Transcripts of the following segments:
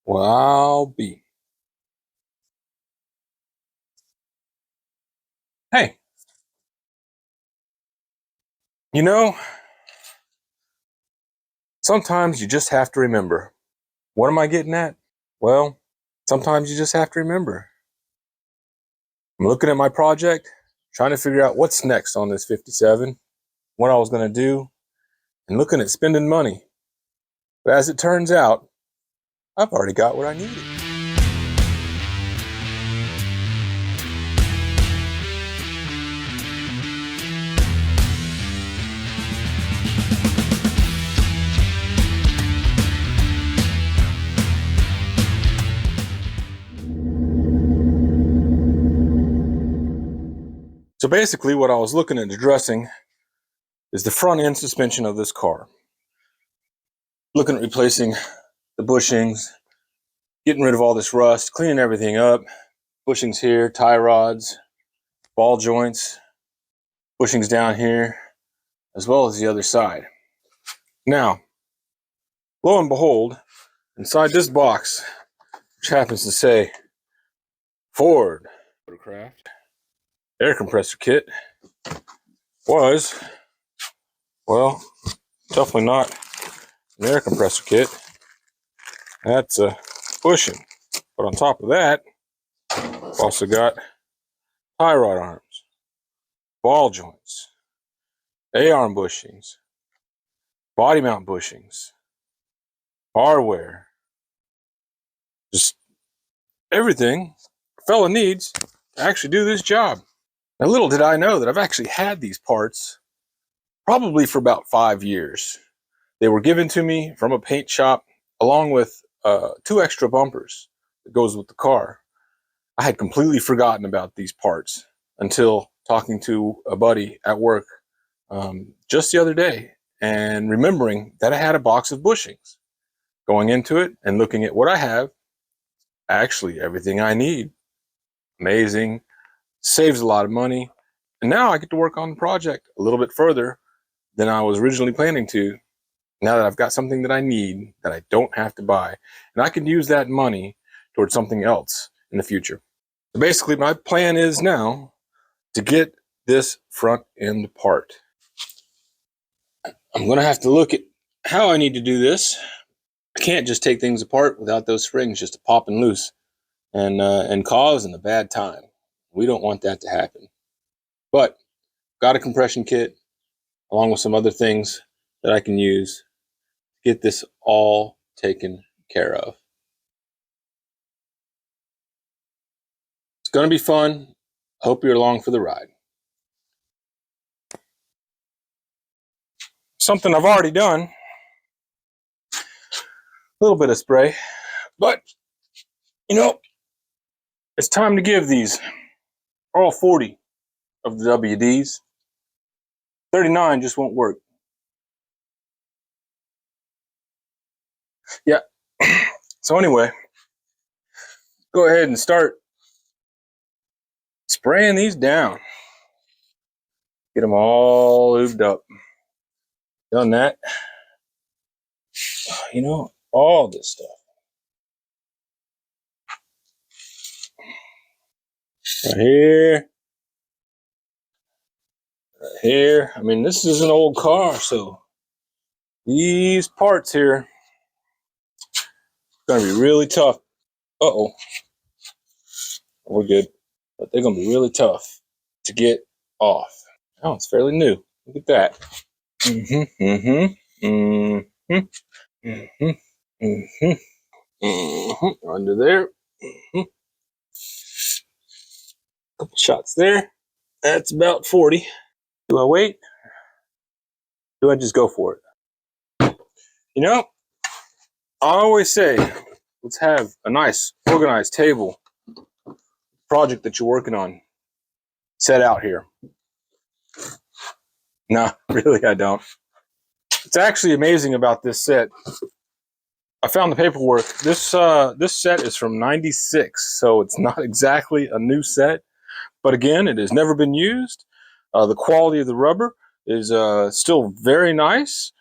Well, I'll be. Hey, you know, sometimes you just have to remember. What am I getting at? Well, sometimes you just have to remember. I'm looking at my project, trying to figure out what's next on this 57, what I was going to do, and looking at spending money. But as it turns out, I've already got what I needed. So basically, what I was looking at addressing is the front end suspension of this car. Looking at replacing the bushings, getting rid of all this rust, cleaning everything up. Bushings here, tie rods, ball joints, bushings down here, as well as the other side. Now, lo and behold, inside this box, which happens to say Ford Motorcraft air compressor kit, was, well, definitely not an air compressor kit. That's a bushing. But on top of that, I've also got tie rod arms, ball joints, A-arm bushings, body mount bushings, hardware, just everything a fella needs to actually do this job. Now, little did I know that I've actually had these parts probably for about 5 years. They were given to me from a paint shop along with 2 extra bumpers that goes with the car. I had completely forgotten about these parts until talking to a buddy at work just the other day and remembering that I had a box of bushings. Going into it and looking at what I have, actually everything I need. Amazing, saves a lot of money, and now I get to work on the project a little bit further than I was originally planning to. Now that I've got something that I need that I don't have to buy, and I can use that money towards something else in the future. So basically, my plan is now to get this front end part. I'm going to have to look at how I need to do this. I can't just take things apart without those springs just popping loose and causing a bad time. We don't want that to happen. But got a compression kit along with some other things that I can use to get this all taken care of. It's going to be fun. Hope you're along for the ride. Something I've already done. A little bit of spray. But, you know, it's time to give these all 40 of the WDs. 39 just won't work. Yeah. So anyway, go ahead and start spraying these down. Get them all lubed up. Done that. You know, all this stuff. Right here. Right here. I mean, this is an old car, so these parts here are going to be really tough. Uh-oh. We're good. But they're going to be really tough to get off. Oh, it's fairly new. Look at that. Under there. Couple shots there. That's about 40. Do I wait? Do I just go for it? You know, I always say, let's have a nice, organized table project that you're working on set out here. No, really, I don't. It's actually amazing about this set. I found the paperwork. This set is from '96, so it's not exactly a new set. But again, it has never been used. The quality of the rubber is still very nice.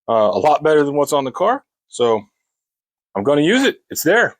A lot better than what's on the car. So I'm going to use it. It's there.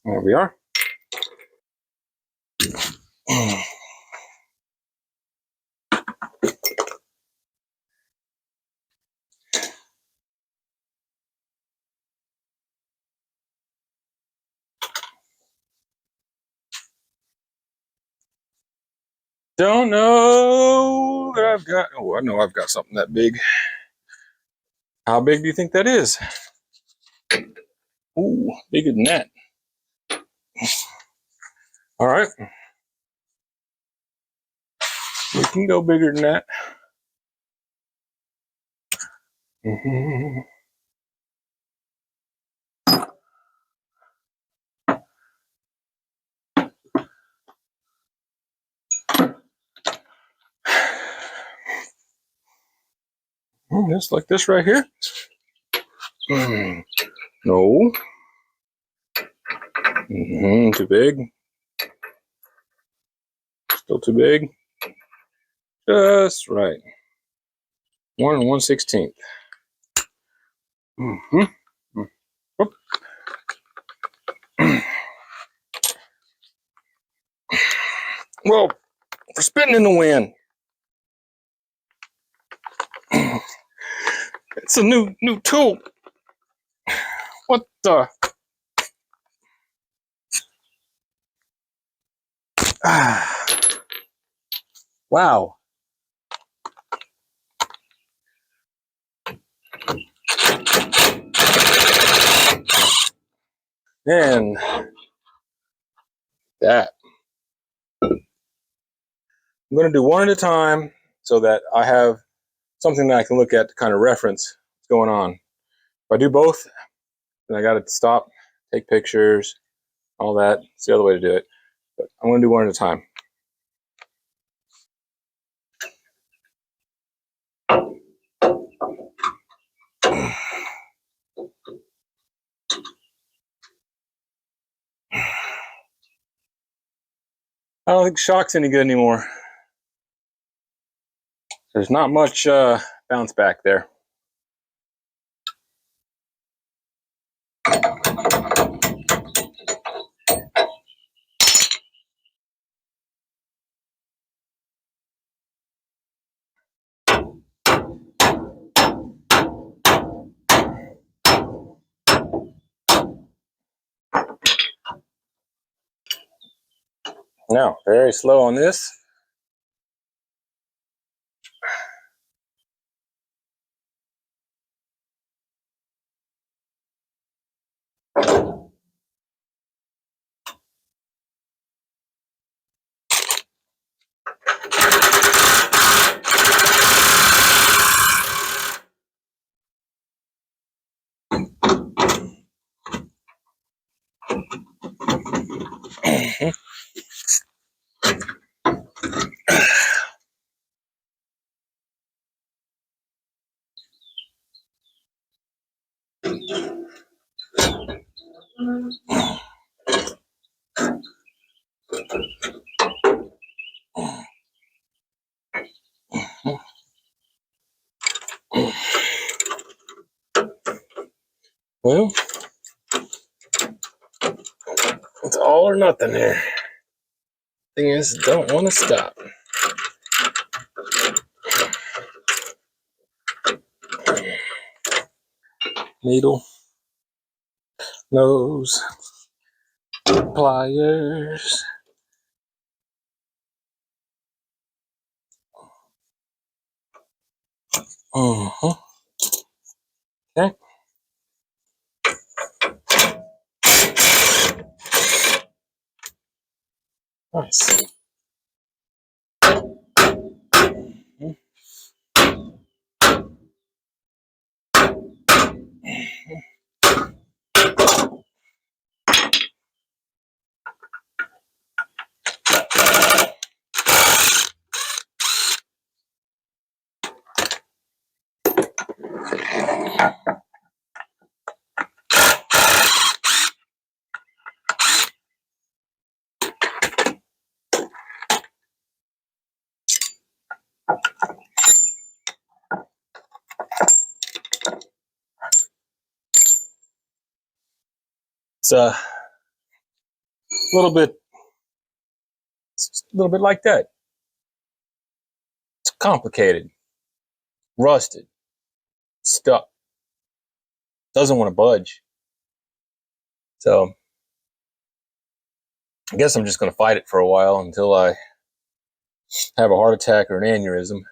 There we are. Don't know that I've got. Oh, I know I've got something that big. How big do you think that is? Ooh, bigger than that. All right. We can go bigger than that. Just like this right here. No. Too big. Still too big. Just right. 1 1/16. Well, for spitting in the wind. It's a new tool. What the? Wow. And that. I'm going to do one at a time so that I have something that I can look at to kind of reference what's going on. If I do both, then I got to stop, take pictures, all that. It's the other way to do it. But I'm going to do one at a time. I don't think shock's any good anymore. There's not much bounce back there. Now, very slow on this. Well, it's all or nothing here. Thing is, don't want to stop. Needle, nose, pliers. Okay. Nice. It's a little bit, like that. It's complicated, rusted, stuck, doesn't want to budge. So I guess I'm just going to fight it for a while until I have a heart attack or an aneurysm.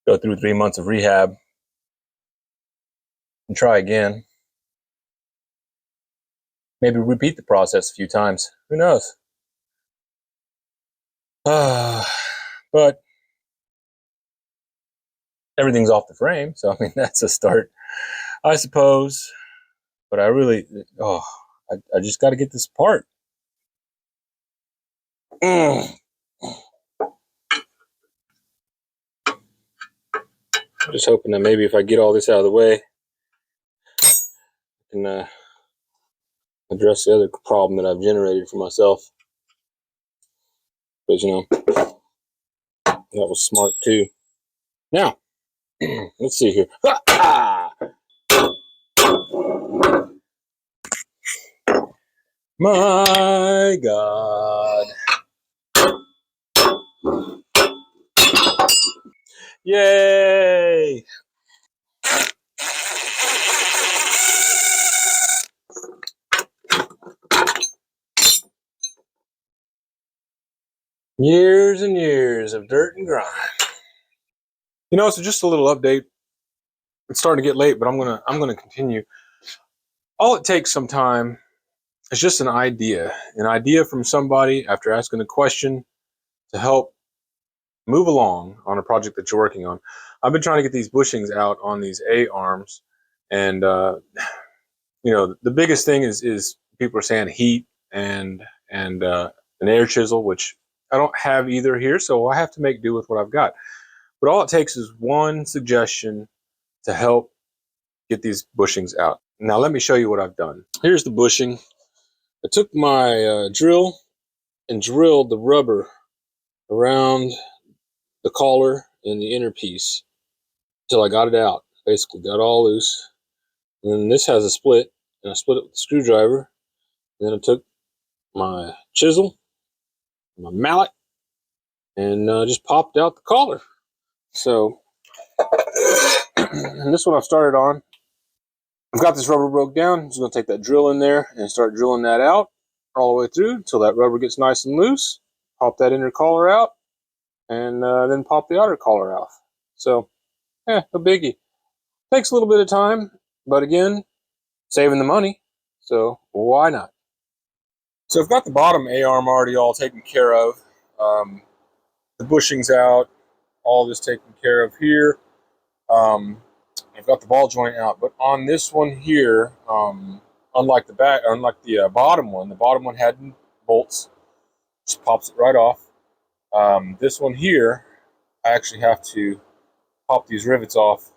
Go through 3 months of rehab and try again. Maybe repeat the process a few times. Who knows? But everything's off the frame, so I mean that's a start, I suppose. But I really, I just got to get this apart. I'm just hoping that maybe if I get all this out of the way, I can address the other problem that I've generated for myself. Because, that was smart too. Now, let's see here. My God. Yay! Years and years of dirt and grime. So just a little update. It's starting to get late, but I'm gonna continue. All it takes sometime is just an idea from somebody after asking a question to help move along on a project that you're working on. I've been trying to get these bushings out on these A arms, and the biggest thing is people are saying heat and an air chisel, which I don't have either here, so I have to make do with what I've got. But all it takes is one suggestion to help get these bushings out. Now let me show you what I've done. Here's the bushing. I took my drill and drilled the rubber around the collar and the inner piece until I got it out. Basically got it all loose. And then this has a split, and I split it with a screwdriver. And then I took my chisel, my mallet, and just popped out the collar. So, and this one I've started on. I've got this rubber broke down. I'm just going to take that drill in there and start drilling that out all the way through until that rubber gets nice and loose. Pop that inner collar out, and then pop the outer collar off. So, no biggie. Takes a little bit of time, but again, saving the money. So why not? So I've got the bottom A-arm already all taken care of. The bushings out, all this taken care of here. I've got the ball joint out, but on this one here, unlike the bottom one had bolts, just pops it right off. This one here, I actually have to pop these rivets off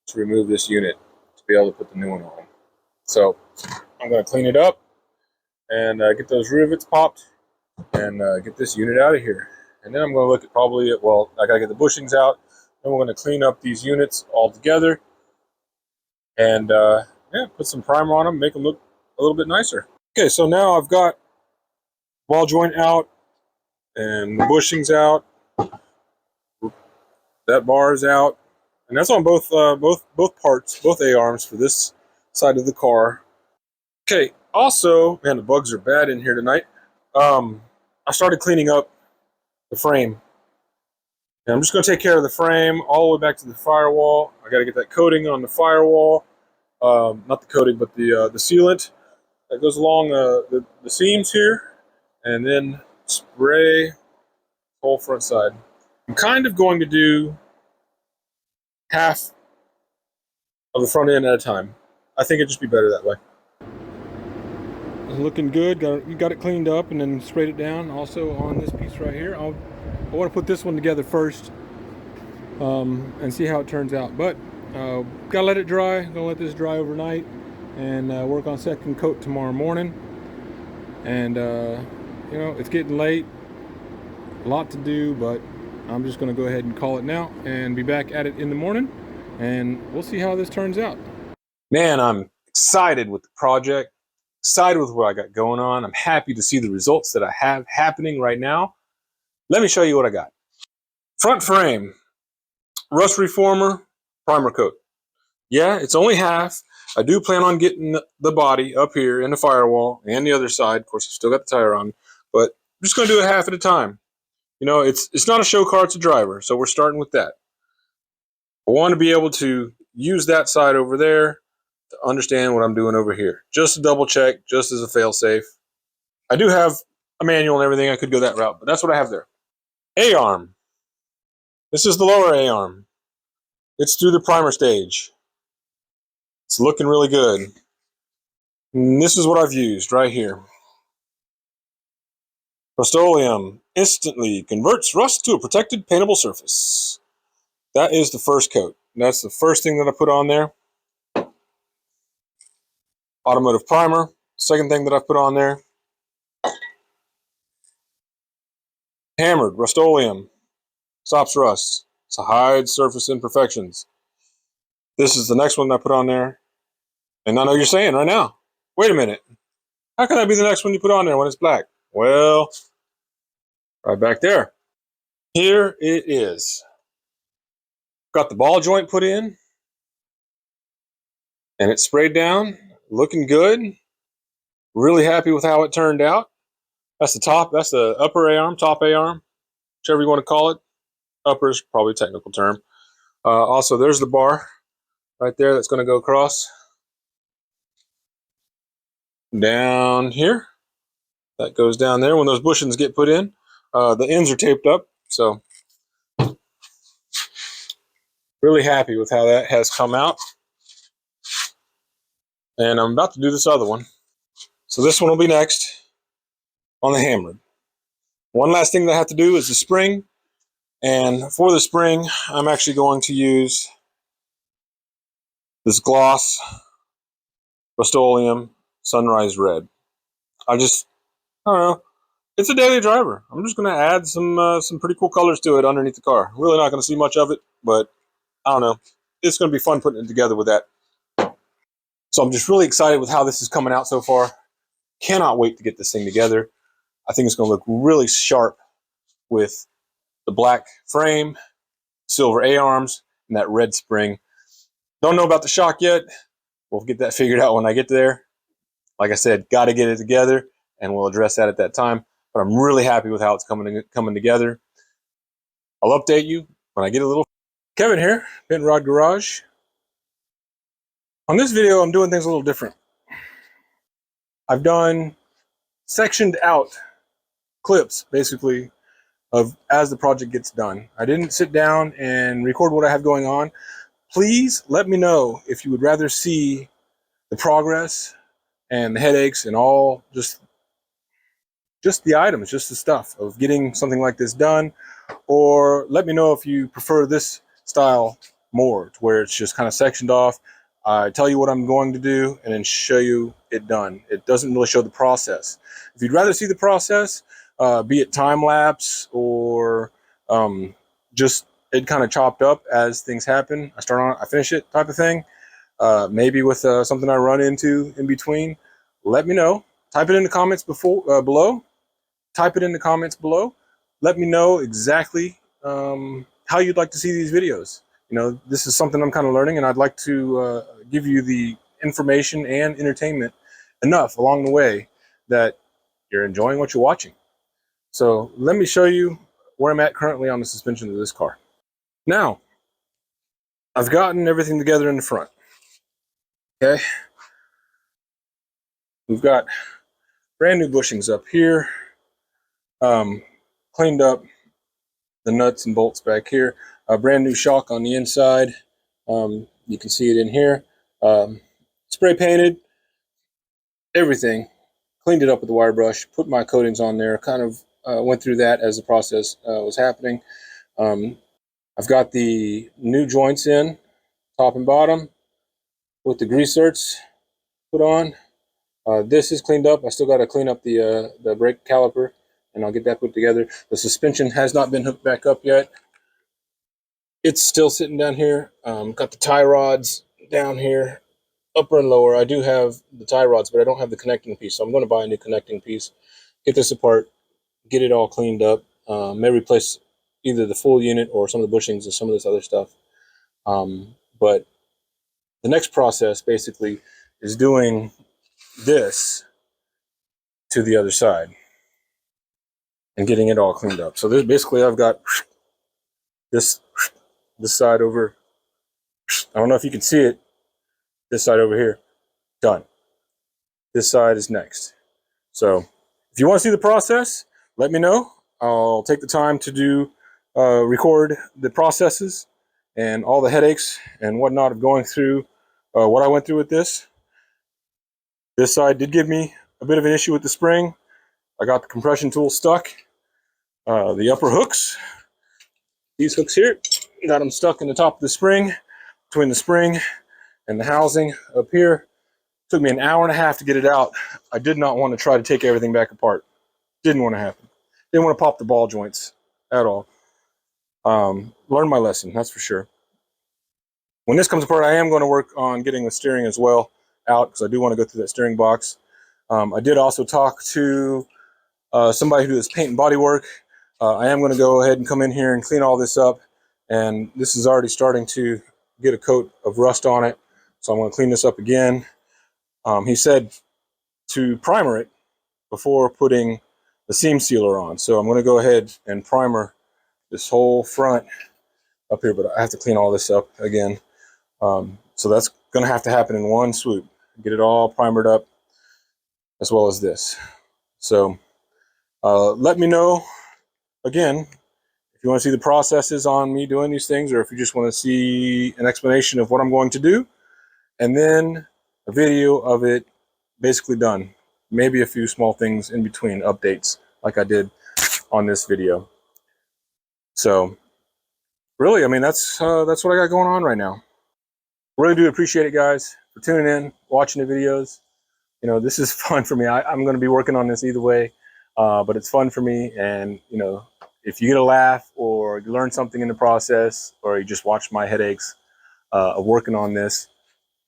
to remove this unit to be able to put the new one on. So I'm going to clean it up and get those rivets popped and get this unit out of here. And then I'm going to look at I got to get the bushings out. Then we're going to clean up these units all together and put some primer on them, make them look a little bit nicer. Okay, so now I've got ball joint out and the bushings out. That bar is out, and that's on both parts, both A-arms for this side of the car. Okay, also, man, the bugs are bad in here tonight. I started cleaning up the frame. And I'm just going to take care of the frame all the way back to the firewall. I got to get that coating on the firewall. Not the coating, but the sealant that goes along the seams here. And then spray the whole front side. I'm kind of going to do half of the front end at a time. I think it'd just be better that way. It's looking good. Got it cleaned up and then sprayed it down. Also on this piece right here, I want to put this one together first and see how it turns out. But gotta let it dry. Gonna let this dry overnight and work on second coat tomorrow morning. And it's getting late. A lot to do, but I'm just going to go ahead and call it now and be back at it in the morning, and we'll see how this turns out. Man, I'm excited with the project, excited with what I got going on. I'm happy to see the results that I have happening right now. Let me show you what I got. Front frame, rust reformer, primer coat. Yeah, it's only half. I do plan on getting the body up here in the firewall and the other side. Of course, I've still got the tire on, but I'm just going to do it half at a time. You know, it's not a show car, it's a driver, so we're starting with that. I want to be able to use that side over there to understand what I'm doing over here. Just to double check, just as a fail safe. I do have a manual and everything. I could go that route, but that's what I have there. A-arm. This is the lower A-arm. It's through the primer stage. It's looking really good. And this is what I've used right here. Rust-Oleum instantly converts rust to a protected paintable surface. That is the first coat. That's the first thing that I put on there. Automotive primer, second thing that I put on there. Hammered Rust-Oleum, stops rust, to hide surface imperfections. This is the next one that I put on there. And I know you're saying right now, wait a minute, how can that be the next one you put on there when it's black? Well, right back there. Here it is. Got the ball joint put in, and it's sprayed down, looking good. Really happy with how it turned out. That's the top, that's the upper A-arm, top A-arm, whichever you want to call it. Upper is probably a technical term. Also, there's the bar right there that's going to go across. Down here. That goes down there. When those bushings get put in, the ends are taped up. So, really happy with how that has come out. And I'm about to do this other one. So this one will be next on the hammered. One last thing that I have to do is the spring. And for the spring, I'm actually going to use this gloss Rust-Oleum Sunrise Red. I don't know. It's a daily driver. I'm just going to add some pretty cool colors to it underneath the car. Really not going to see much of it, but I don't know. It's going to be fun putting it together with that. So I'm just really excited with how this is coming out so far. Cannot wait to get this thing together. I think it's going to look really sharp with the black frame, silver A-arms, and that red spring. Don't know about the shock yet. We'll get that figured out when I get there. Like I said, got to get it together, and we'll address that at that time. But I'm really happy with how it's coming together. I'll update you when I get a little. Kevin here, Bent Rod Garage. On this video, I'm doing things a little different. I've done sectioned out clips, basically, of as the project gets done. I didn't sit down and record what I have going on. Please let me know if you would rather see the progress and the headaches and all just the items, just the stuff of getting something like this done, or let me know if you prefer this style more, to where it's just kind of sectioned off. I tell you what I'm going to do and then show you it done. It doesn't really show the process. If you'd rather see the process, be it time lapse or just it kind of chopped up as things happen, I start on it, I finish it type of thing, maybe with something I run into in between, let me know. Type it in the comments below. Type it in the comments below. Let me know exactly how you'd like to see these videos. You know, this is something I'm kind of learning, and I'd like to give you the information and entertainment enough along the way that you're enjoying what you're watching. So let me show you where I'm at currently on the suspension of this car. Now, I've gotten everything together in the front. Okay. We've got brand new bushings up here. Cleaned up the nuts and bolts back here. A brand new shock on the inside. You can see it in here. Spray painted everything. Cleaned it up with the wire brush. Put my coatings on there. Kind of went through that as the process was happening. I've got the new joints in, top and bottom, with the grease zerks put on. This is cleaned up. I still got to clean up the brake caliper and I'll get that put together. The suspension has not been hooked back up yet. It's still sitting down here. Got the tie rods down here, upper and lower. I do have the tie rods, but I don't have the connecting piece, so I'm going to buy a new connecting piece, get this apart, get it all cleaned up. May replace either the full unit or some of the bushings and some of this other stuff. But the next process basically is doing this to the other side and getting it all cleaned up. So this basically, I've got this side over. I don't know if you can see it. This side over here, done. This side is next. So if you want to see the process, let me know. I'll take the time to do record the processes and all the headaches and whatnot of going through what I went through with this. This side did give me a bit of an issue with the spring. I got the compression tool stuck. The upper hooks, these hooks here, got them stuck in the top of the spring, between the spring and the housing up here. Took me an hour and a half to get it out. I did not want to try to take everything back apart. Didn't want to happen. Didn't want to pop the ball joints at all. Learned my lesson, that's for sure. When this comes apart, I am going to work on getting the steering as well out, because I do want to go through that steering box. I did also talk to somebody who does paint and body work. I am going to go ahead and come in here and clean all this up, and this is already starting to get a coat of rust on it, so I'm going to clean this up again. He said to primer it before putting the seam sealer on, so I'm going to go ahead and primer this whole front up here, but I have to clean all this up again. So that's going to have to happen in one swoop. Get it all primered up, as well as this. So let me know, again, if you want to see the processes on me doing these things, or if you just want to see an explanation of what I'm going to do, and then a video of it basically done. Maybe a few small things in between, updates, like I did on this video. So really, I mean, that's what I got going on right now. Really do appreciate it, guys, for tuning in, watching the videos. You know, this is fun for me. I'm going to be working on this either way, but it's fun for me. And, you know, if you get a laugh or you learn something in the process, or you just watch my headaches of working on this,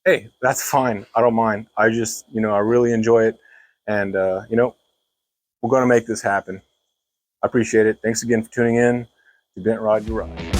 hey, that's fine. I don't mind. I just, you know, I really enjoy it. And, you know, we're going to make this happen. I appreciate it. Thanks again for tuning in to Bent Rod Garage.